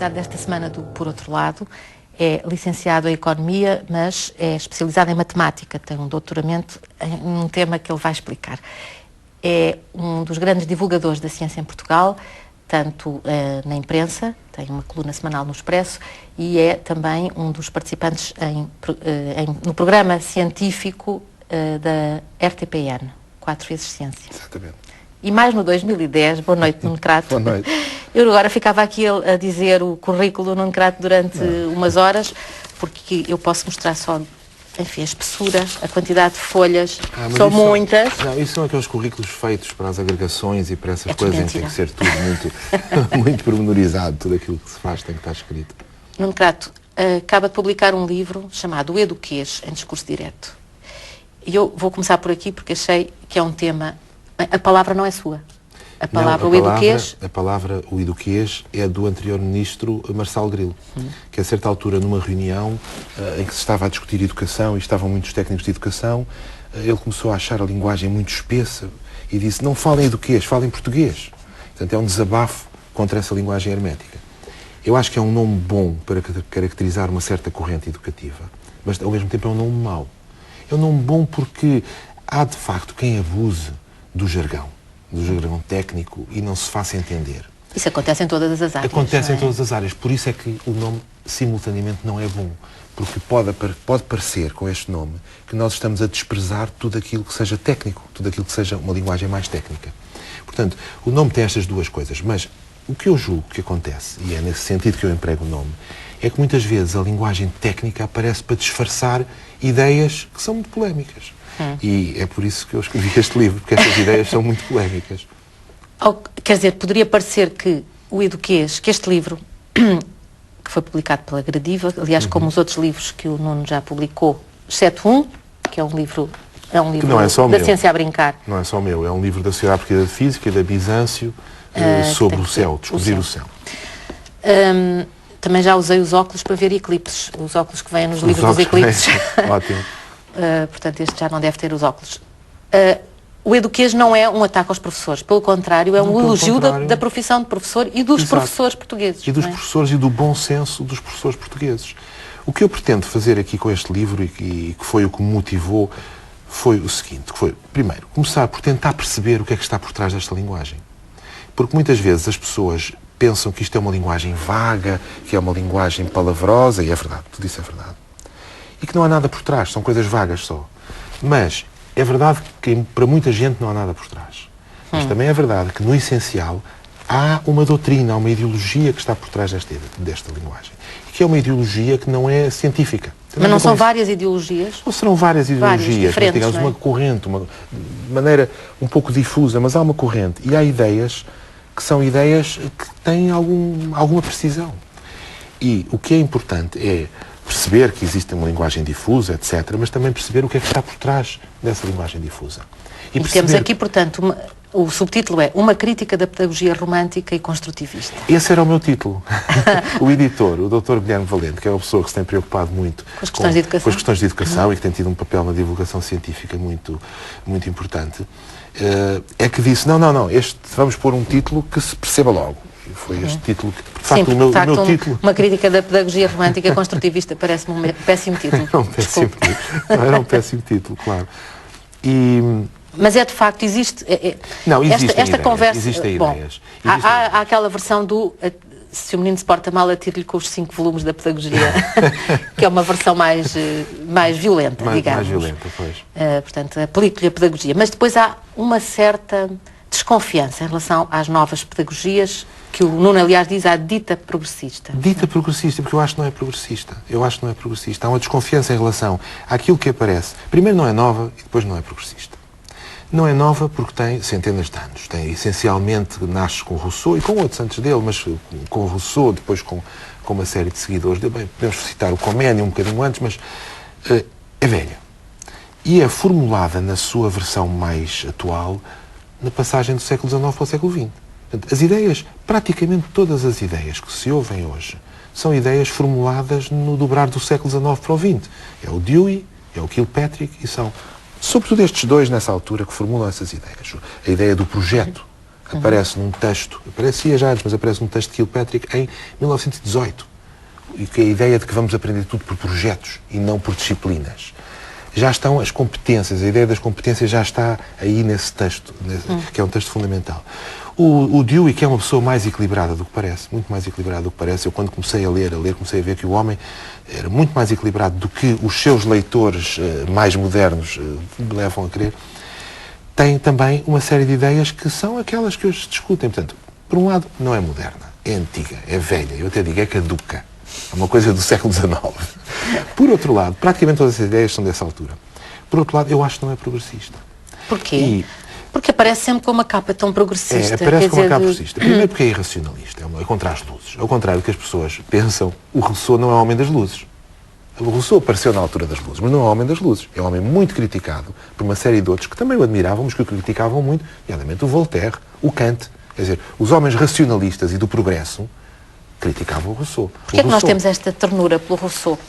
convidado desta semana do Por Outro Lado. É licenciado em Economia, mas é especializado em Matemática. Tem um doutoramento em um tema que ele vai explicar. É um dos grandes divulgadores da ciência em Portugal, tanto na imprensa, tem uma coluna semanal no Expresso, e é também um dos participantes no programa científico da RTPN, 4 vezes Ciência. Exatamente. E mais no 2010, boa noite, Nuno Crato. Boa noite. Eu agora ficava aqui a dizer o currículo do Nuno Crato durante umas horas, porque eu posso mostrar só, enfim, a espessura, a quantidade de folhas, são muitas. Não, isso são aqueles currículos feitos para as agregações e para essas coisas em que tem que ser tudo muito pormenorizado, tudo aquilo que se faz tem que estar escrito. Nuno Crato acaba de publicar um livro chamado O Eduquês, em discurso direto. E eu vou começar por aqui porque achei que é um tema... A palavra não é sua. A palavra o eduquês é do anterior ministro Marçal Grilo, que a certa altura, numa reunião em que se estava a discutir educação e estavam muitos técnicos de educação, ele começou a achar a linguagem muito espessa e disse: não falem eduquês, falem português. Portanto, é um desabafo contra essa linguagem hermética. Eu acho que é um nome bom para caracterizar uma certa corrente educativa, mas ao mesmo tempo é um nome mau. É um nome bom porque há de facto quem abuse do jargão técnico e não se faça entender. Isso acontece em todas as áreas. Acontece em todas as áreas, por isso é que o nome simultaneamente não é bom, porque pode parecer com este nome que nós estamos a desprezar tudo aquilo que seja técnico, tudo aquilo que seja uma linguagem mais técnica. Portanto, o nome tem estas duas coisas, mas o que eu julgo que acontece, e é nesse sentido que eu emprego o nome, é que muitas vezes a linguagem técnica aparece para disfarçar ideias que são muito polémicas. E é por isso que eu escrevi este livro, porque estas ideias são muito polémicas. Quer dizer, poderia parecer que o Eduquês, que este livro, que foi publicado pela Gradiva, aliás, como os outros livros que o Nuno já publicou, exceto um, que é um livro da ciência a brincar. Não é só meu, é um livro da Sociedade Portuguesa de Física e da Bizâncio sobre o céu, descobrir o céu. Também já usei os óculos para ver eclipses, os óculos que vêm nos livros dos eclipses. Ótimo. Portanto, este já não deve ter os óculos. O Eduquês não é um ataque aos professores, pelo contrário, é um elogio da profissão de professor e dos professores portugueses. E dos professores e do bom senso dos professores portugueses. O que eu pretendo fazer aqui com este livro e que foi o que me motivou foi o seguinte, que foi, primeiro, começar por tentar perceber o que é que está por trás desta linguagem. Porque muitas vezes as pessoas pensam que isto é uma linguagem vaga, que é uma linguagem palavrosa, e é verdade, tudo isso é verdade. E que não há nada por trás, são coisas vagas só. Mas é verdade que para muita gente não há nada por trás. Mas também é verdade que, no essencial, há uma doutrina, há uma ideologia que está por trás desta linguagem. E que é uma ideologia que não é científica. Mas não são várias ideologias? Ou serão várias ideologias, mas digamos uma corrente, uma maneira um pouco difusa, mas há uma corrente. E há ideias que são ideias que têm alguma precisão. E o que é importante é perceber que existe uma linguagem difusa, etc., mas também perceber o que é que está por trás dessa linguagem difusa. E temos aqui, portanto, o subtítulo é Uma Crítica da Pedagogia Romântica e Construtivista. Esse era o meu título. O editor, o Dr. Guilherme Valente, que é uma pessoa que se tem preocupado muito com as questões de educação, e que tem tido um papel na divulgação científica muito importante, é que disse, não, vamos pôr um título que se perceba logo. Foi este título que, de facto, o meu título... Uma crítica da pedagogia romântica construtivista parece-me um péssimo título. Era um péssimo título, claro. Mas é de facto, existe... esta conversa... Existem ideias. Há aquela versão do... Se o menino se porta mal, atire-lhe com os 5 volumes da pedagogia, que é uma versão mais violenta, digamos. Mais violenta, pois. Portanto, aplique-lhe a pedagogia. Mas depois há uma certa desconfiança em relação às novas pedagogias, que o Nuno, aliás, diz a dita progressista. Dita progressista, porque eu acho que não é progressista. Há uma desconfiança em relação àquilo que aparece. Primeiro não é nova e depois não é progressista. Não é nova porque tem centenas de anos. Essencialmente, nasce com Rousseau e com outros antes dele, mas com Rousseau, depois com uma série de seguidores dele. Bem, podemos citar o Comênio um bocadinho antes, mas é velha. E é formulada na sua versão mais atual na passagem do século XIX para o século XX. Portanto, as ideias, praticamente todas as ideias que se ouvem hoje, são ideias formuladas no dobrar do século XIX para o XX. É o Dewey, é o Kilpatrick, e são, sobretudo estes dois, nessa altura, que formulam essas ideias. A ideia do projeto aparece num texto, aparecia já antes, mas aparece num texto de Kilpatrick em 1918. E que é a ideia de que vamos aprender tudo por projetos e não por disciplinas. Já estão as competências, a ideia das competências já está aí nesse texto, que é um texto fundamental. O Dewey, que é uma pessoa mais equilibrada do que parece, muito mais equilibrada do que parece, eu quando comecei a ler, comecei a ver que o homem era muito mais equilibrado do que os seus leitores mais modernos me levam a crer, tem também uma série de ideias que são aquelas que hoje se discutem. Portanto, por um lado, não é moderna, é antiga, é velha, eu até digo é caduca. É uma coisa do século XIX. Por outro lado, praticamente todas as ideias são dessa altura. Por outro lado, eu acho que não é progressista. Porquê? Porque aparece sempre com uma capa tão progressista. Aparece com uma capa progressista. Primeiro porque é irracionalista, é contra as luzes. Ao contrário do que as pessoas pensam, o Rousseau não é o homem das luzes. O Rousseau apareceu na altura das luzes, mas não é o homem das luzes. É um homem muito criticado por uma série de outros que também o admiravam, mas que o criticavam muito, nomeadamente o Voltaire, o Kant. Quer dizer, os homens racionalistas e do progresso criticavam o Rousseau. Porquê é que nós temos esta ternura pelo Rousseau?